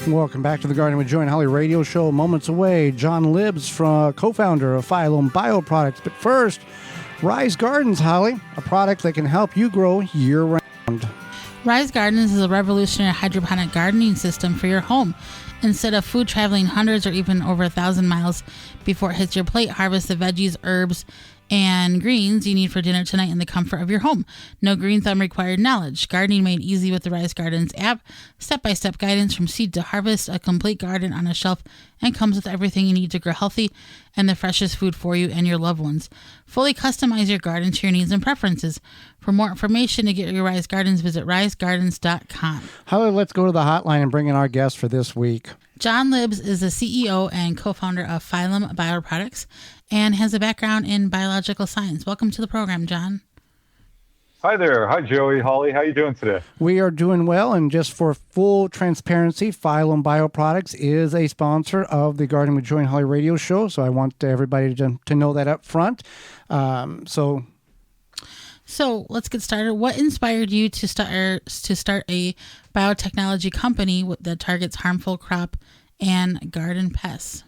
Welcome back to the Garden with Joy and Holly radio show. Moments away, John Libbs, co-founder of Phollyom Bioproducts. But first, Rise Gardens, Holly, a product that can help you grow year-round. Rise Gardens is a revolutionary hydroponic gardening system for your home. Instead of food traveling hundreds or even over 1,000 miles before it hits your plate, harvest the veggies, herbs, and greens you need for dinner tonight in the comfort of your home. No green thumb required knowledge. Gardening made easy with the Rise Gardens app. Step-by-step guidance from seed to harvest. A complete garden on a shelf and comes with everything you need to grow healthy and the freshest food for you and your loved ones. Fully customize your garden to your needs and preferences. For more information to get your Rise Gardens, visit risegardens.com. Holly, let's go to the hotline and bring in our guest for this week. John Libbs is the CEO and co-founder of Phollyom Bioproducts and has a background in biological science. Welcome to the program, John. Hi there. Hi, Joey, Holly. How you doing today? We are doing well, and just for full transparency, Phollyom Bioproducts is a sponsor of the Garden with Joy and Holly radio show, so I want everybody to know that up front. So let's get started. What inspired you to start a biotechnology company that targets harmful crop and garden pests?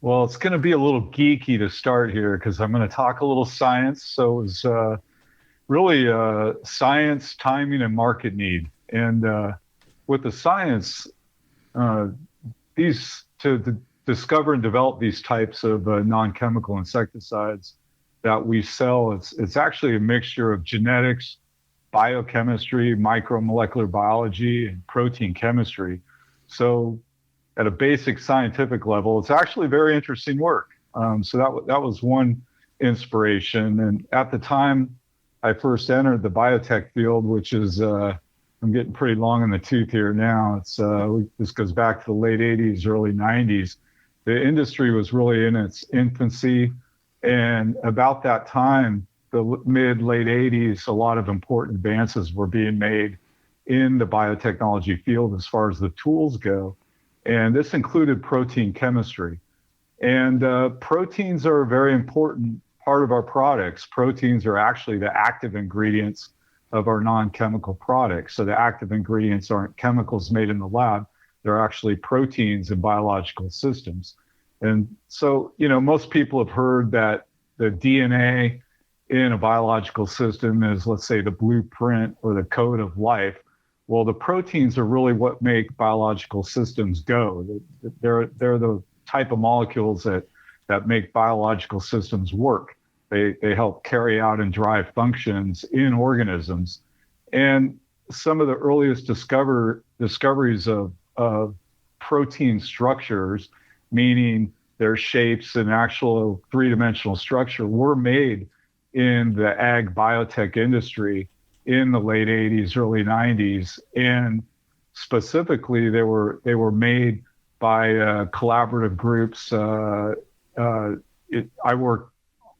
Well, it's going to be a little geeky to start here because I'm going to talk a little science. So it was really science, timing, and market need. And with the science, to discover and develop these types of non-chemical insecticides that we sell, it's actually a mixture of genetics, biochemistry, micromolecular biology, and protein chemistry. So at a basic scientific level, it's actually very interesting work. So that was one inspiration. And at the time I first entered the biotech field, which is, I'm getting pretty long in the tooth here now. This goes back to the late 80s, early 90s. The industry was really in its infancy. And about that time, the mid-late 80s, a lot of important advances were being made in the biotechnology field as far as the tools go. And this included protein chemistry. And proteins are a very important part of our products. Proteins are actually the active ingredients of our non-chemical products. So the active ingredients aren't chemicals made in the lab. They're actually proteins in biological systems. And so, most people have heard that the DNA in a biological system is, let's say, the blueprint or the code of life. Well, the proteins are really what make biological systems go. They're the type of molecules that make biological systems work. They help carry out and drive functions in organisms. And some of the earliest discoveries of protein structures, meaning their shapes and actual three-dimensional structure, were made in the ag biotech industry in the late 80s, early 90s. And specifically, they were made by collaborative groups. I worked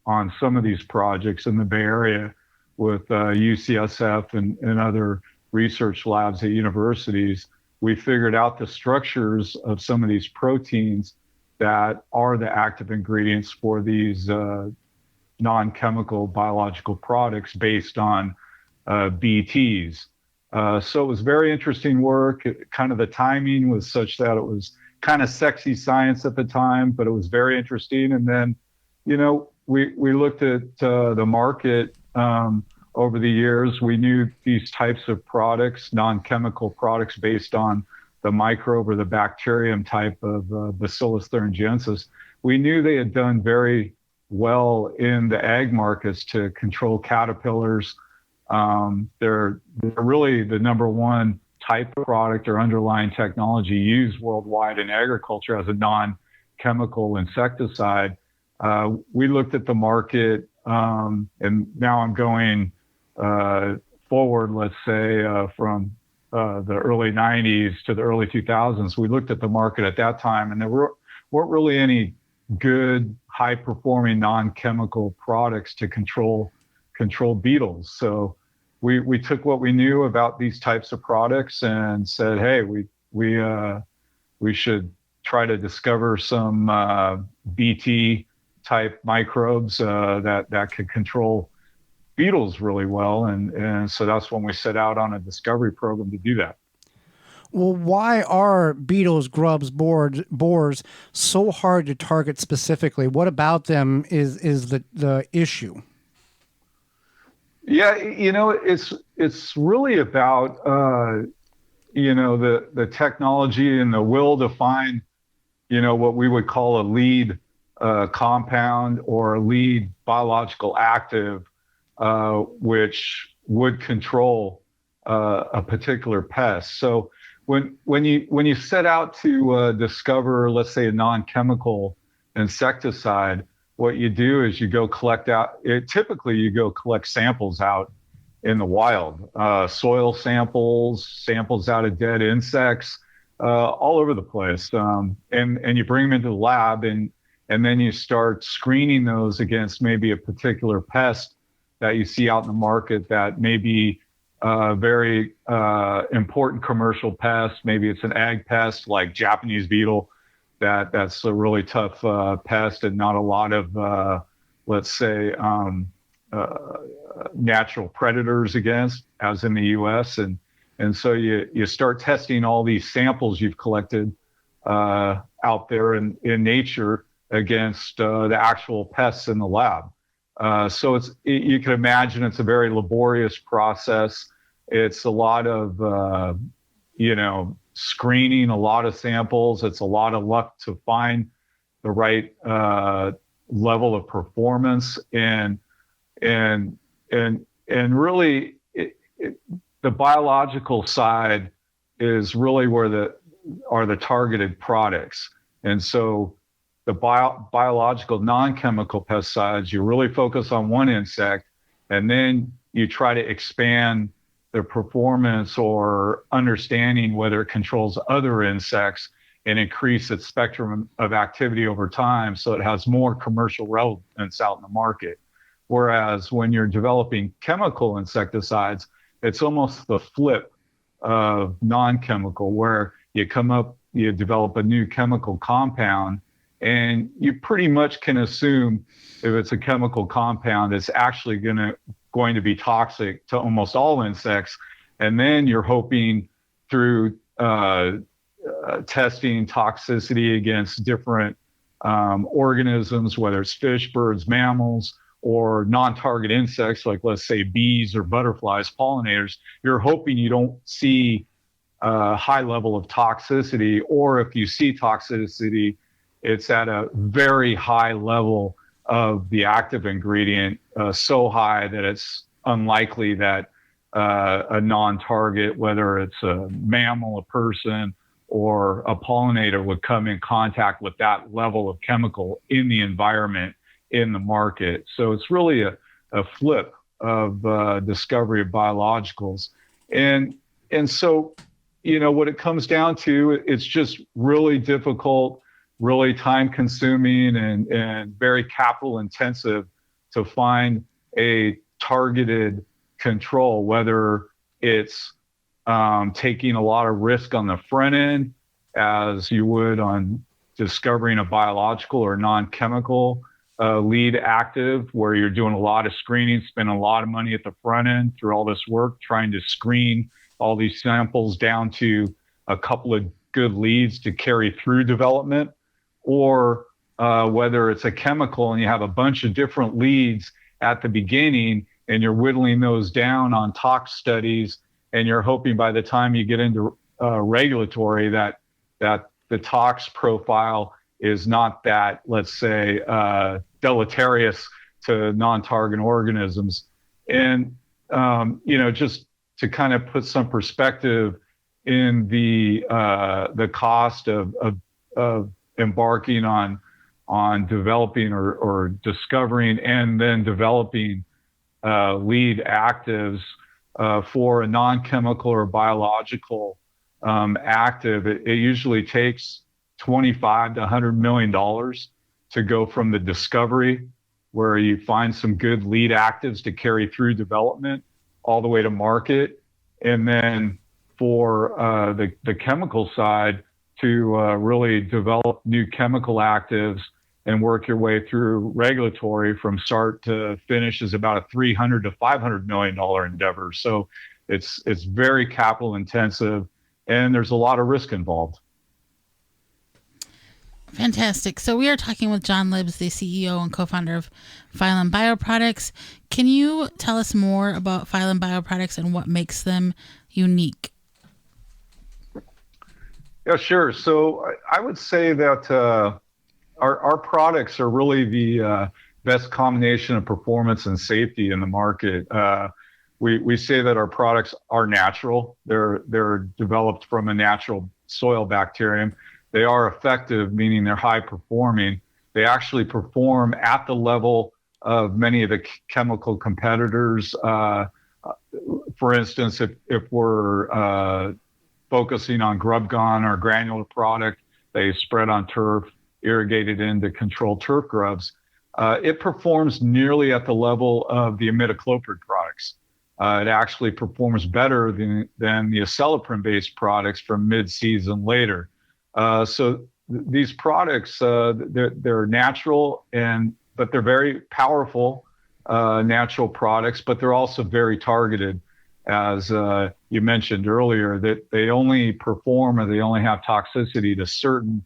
on some of these projects in the Bay Area with UCSF and other research labs at universities. We figured out the structures of some of these proteins that are the active ingredients for these non-chemical biological products based on BTs. So it was very interesting work. Kind of the timing was such that it was kind of sexy science at the time, but it was very interesting. And then, we looked at the market over the years. We knew these types of products, non-chemical products based on the microbe or the bacterium type of Bacillus thuringiensis. We knew they had done very well in the ag markets to control caterpillars. They're really the number one type of product or underlying technology used worldwide in agriculture as a non-chemical insecticide. We looked at the market, and now I'm going forward, let's say, from the early 90s to the early 2000s. We looked at the market at that time, and there weren't really any good, high-performing non-chemical products to control beetles. So we took what we knew about these types of products and said, hey, we should try to discover some BT type microbes that could control beetles really well. And so that's when we set out on a discovery program to do that. Well, why are beetles, grubs, borers so hard to target specifically? What about them is the issue? Yeah, it's really about the technology and the will to find what we would call a lead compound or a lead biological active, which would control a particular pest. So when you set out to discover, let's say, a non-chemical insecticide, what you do is you go collect out. Typically, you go collect samples out in the wild, soil samples out of dead insects, all over the place, and you bring them into the lab, and then you start screening those against maybe a particular pest that you see out in the market that may be a very important commercial pest. Maybe it's an ag pest like Japanese beetle. That's a really tough pest, and not a lot of, let's say, natural predators against, as in the U.S. And so you start testing all these samples you've collected out there in nature against the actual pests in the lab. So you can imagine it's a very laborious process. It's a lot of screening, a lot of samples. It's a lot of luck to find the right level of performance, and really the biological side is really where the targeted products. And so the biological non-chemical pesticides, you really focus on one insect, and then you try to expand the performance or understanding whether it controls other insects and increase its spectrum of activity over time so it has more commercial relevance out in the market. Whereas when you're developing chemical insecticides, it's almost the flip of non-chemical, where you develop a new chemical compound, and you pretty much can assume if it's a chemical compound, it's actually going to be toxic to almost all insects. And then you're hoping through testing toxicity against different organisms, whether it's fish, birds, mammals, or non-target insects, like let's say bees or butterflies, pollinators, you're hoping you don't see a high level of toxicity, or if you see toxicity, it's at a very high level of the active ingredient, so high that it's unlikely that a non-target, whether it's a mammal, a person, or a pollinator, would come in contact with that level of chemical in the environment, in the market. So it's really a flip of discovery of biologicals. And so, what it comes down to, it's just really difficult, really time consuming, and very capital intensive to find a targeted control, whether it's taking a lot of risk on the front end, as you would on discovering a biological or non-chemical lead active, where you're doing a lot of screening, spending a lot of money at the front end through all this work, trying to screen all these samples down to a couple of good leads to carry through development, or whether it's a chemical and you have a bunch of different leads at the beginning and you're whittling those down on tox studies, and you're hoping by the time you get into regulatory that the tox profile is not that, let's say, deleterious to non-target organisms. And, just to kind of put some perspective in the cost of embarking on developing or discovering and then developing lead actives for a non-chemical or biological active, it usually takes $25 to $100 million to go from the discovery, where you find some good lead actives to carry through development, all the way to market. And then for the chemical side, to really develop new chemical actives and work your way through regulatory from start to finish, is about a $300 to $500 million endeavor. So it's very capital intensive. and there's a lot of risk involved. Fantastic. So we are talking with John Libbs, the CEO and co-founder of Phollyom Bioproducts. Can you tell us more about Phollyom Bioproducts and what makes them unique? Yeah, sure. So I would say that our products are really the best combination of performance and safety in the market. We say that our products are natural. They're developed from a natural soil bacterium. They are effective, meaning they're high performing. They actually perform at the level of many of the chemical competitors. For instance, if we're focusing on grub gone, our granular product, they spread on turf, irrigated in to control turf grubs. It performs nearly at the level of the imidacloprid products. It actually performs better than the acelepryn-based products from mid-season later. So these products, they're natural, but they're very powerful natural products, but they're also very targeted. As you mentioned earlier, that they only perform or they only have toxicity to certain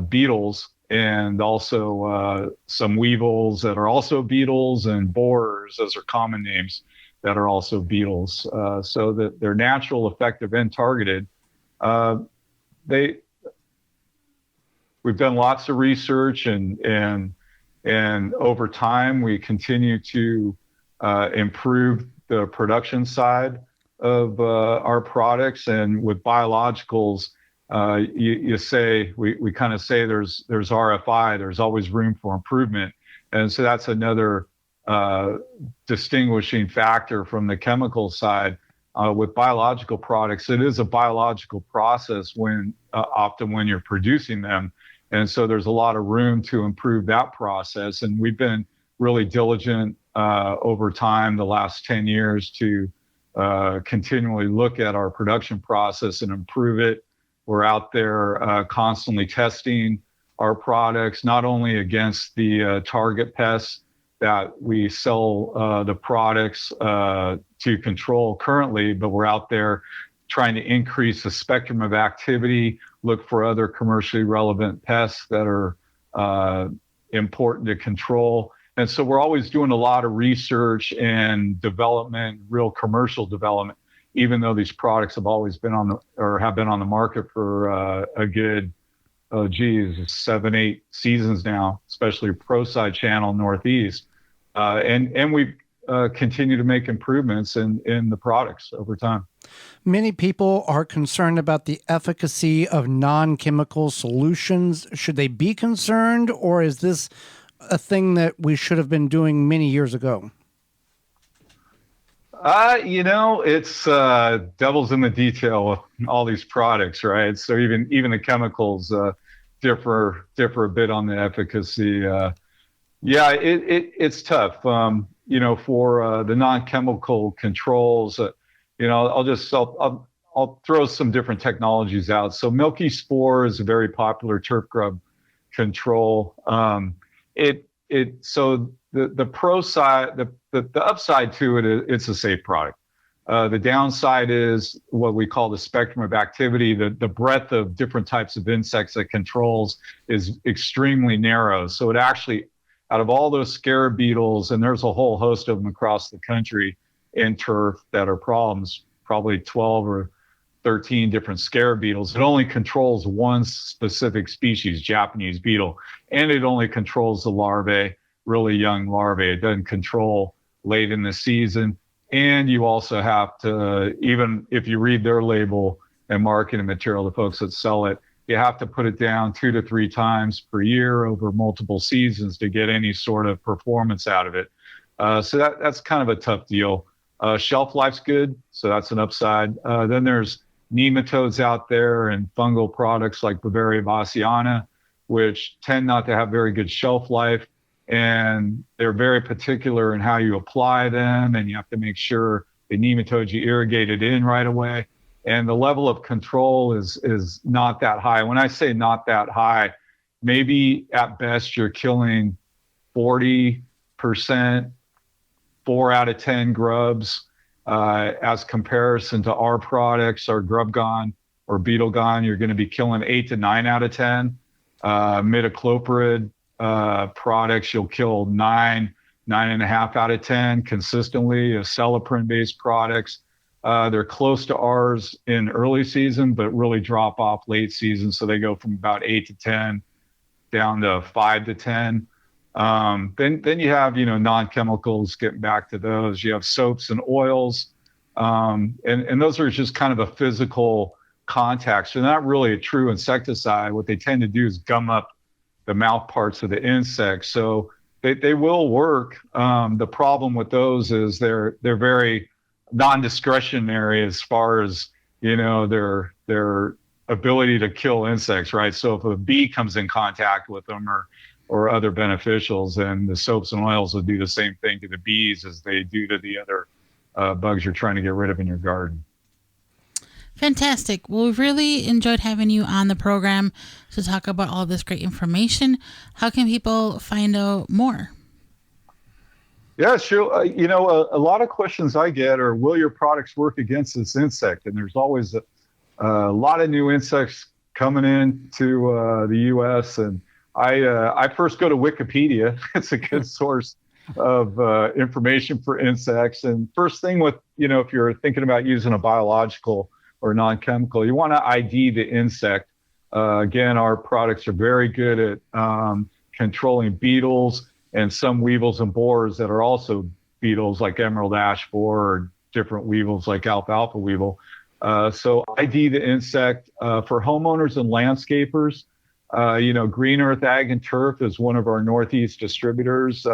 beetles, and also some weevils that are also beetles, and borers, those are common names, that are also beetles. So that they're natural, effective, and targeted. We've done lots of research, and over time we continue to improve the production side of our products. And with biologicals, you say we kind of say there's RFI, there's always room for improvement, and so that's another distinguishing factor from the chemical side. With biological products, it is a biological process often when you're producing them. And so there's a lot of room to improve that process. And we've been really diligent over time, the last 10 years, to continually look at our production process and improve it. We're out there constantly testing our products, not only against the target pests that we sell the products to control currently, but we're out there trying to increase the spectrum of activity, look for other commercially relevant pests that are important to control. And so we're always doing a lot of research and development, real commercial development, even though these products have always been have been on the market for a good, 7-8 seasons now, especially Pro Side Channel Northeast. And we continue to make improvements in the products over time. Many people are concerned about the efficacy of non-chemical solutions. Should they be concerned, or is this a thing that we should have been doing many years ago? It's devil's in the detail with all these products, right? So even the chemicals differ a bit on the efficacy. It's tough. For the non-chemical controls, I'll throw some different technologies out. So milky spore is a very popular turf grub control. So the pro side, the upside to it is it's a safe product. The downside is what we call the spectrum of activity. The breadth of different types of insects it controls is extremely narrow. So it actually, out of all those scarab beetles, and there's a whole host of them across the country in turf that are problems, probably 12 or 13 different scarab beetles. It only controls one specific species, Japanese beetle, and it only controls the larvae, really young larvae. It doesn't control late in the season. And you also have to, even if you read their label and marketing material, the folks that sell it, you have to put it down 2 to 3 times per year over multiple seasons to get any sort of performance out of it. So that's kind of a tough deal. Shelf life's good, so that's an upside. Then there's nematodes out there and fungal products like Bavaria bassiana, which tend not to have very good shelf life, and they're very particular in how you apply them, and you have to make sure the nematodes you irrigated in right away. And the level of control is not that high. When I say not that high, maybe at best you're killing 40%, 4 out of 10 grubs, as comparison to our products, our grub gone or beetle gone, you're going to be killing 8 to 9 out of 10. Midacloprid products, you'll kill 9.5 out of 10 consistently. Acelepryn-based products, they're close to ours in early season, but really drop off late season. So they go from about 8 to 10 down to 5 to 10. Then you have, non-chemicals, getting back to those. You have soaps and oils. And those are just kind of a physical contact. So they're not really a true insecticide. What they tend to do is gum up the mouth parts of the insect. So they will work. The problem with those is they're very non-discretionary as far as, their ability to kill insects, right? So if a bee comes in contact with them or other beneficials, then the soaps and oils will do the same thing to the bees as they do to the other bugs you're trying to get rid of in your garden. Fantastic. Well, we've really enjoyed having you on the program to talk about all this great information. How can people find out more? Yeah, sure. A lot of questions I get are, will your products work against this insect? And there's always a lot of new insects coming into the U.S. And I first go to Wikipedia. It's a good source of information for insects. And first thing with, if you're thinking about using a biological or non-chemical, you want to ID the insect. Again, our products are very good at controlling beetles and some weevils and borers that are also beetles, like emerald ash borer, or different weevils like alfalfa weevil. So ID the insect. For homeowners and landscapers, Green Earth Ag and Turf is one of our Northeast distributors.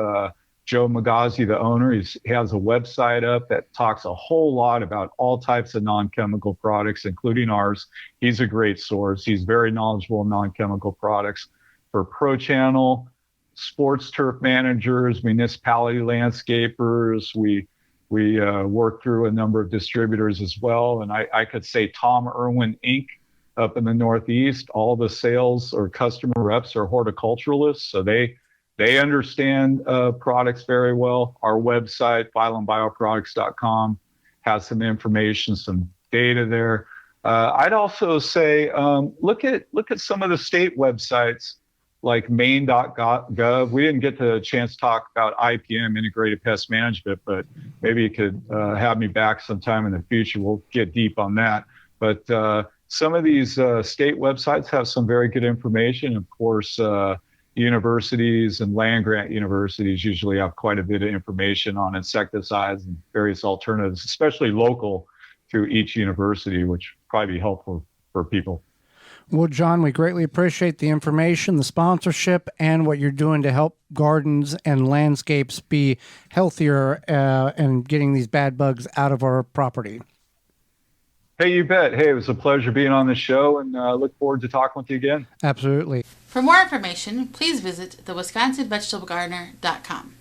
Joe Magazi, the owner, he has a website up that talks a whole lot about all types of non-chemical products, including ours. He's a great source. He's very knowledgeable in non-chemical products. For Pro Channel, sports turf managers, municipality landscapers, we work through a number of distributors as well. And I could say Tom Irwin Inc. up in the Northeast, all the sales or customer reps are horticulturalists. So they understand products very well. Our website, PhylomBioproducts.com, has some information, some data there. I'd also say look at some of the state websites like Maine.gov. We didn't get the chance to talk about IPM, Integrated Pest Management, but maybe you could have me back sometime in the future. We'll get deep on that. But some of these state websites have some very good information. Of course, universities and land-grant universities usually have quite a bit of information on insecticides and various alternatives, especially local to each university, which would probably be helpful for people. Well, John, we greatly appreciate the information, the sponsorship, and what you're doing to help gardens and landscapes be healthier and getting these bad bugs out of our property. Hey, you bet. Hey, it was a pleasure being on the show, and look forward to talking with you again. Absolutely. For more information, please visit thewisconsinvegetablegardener.com.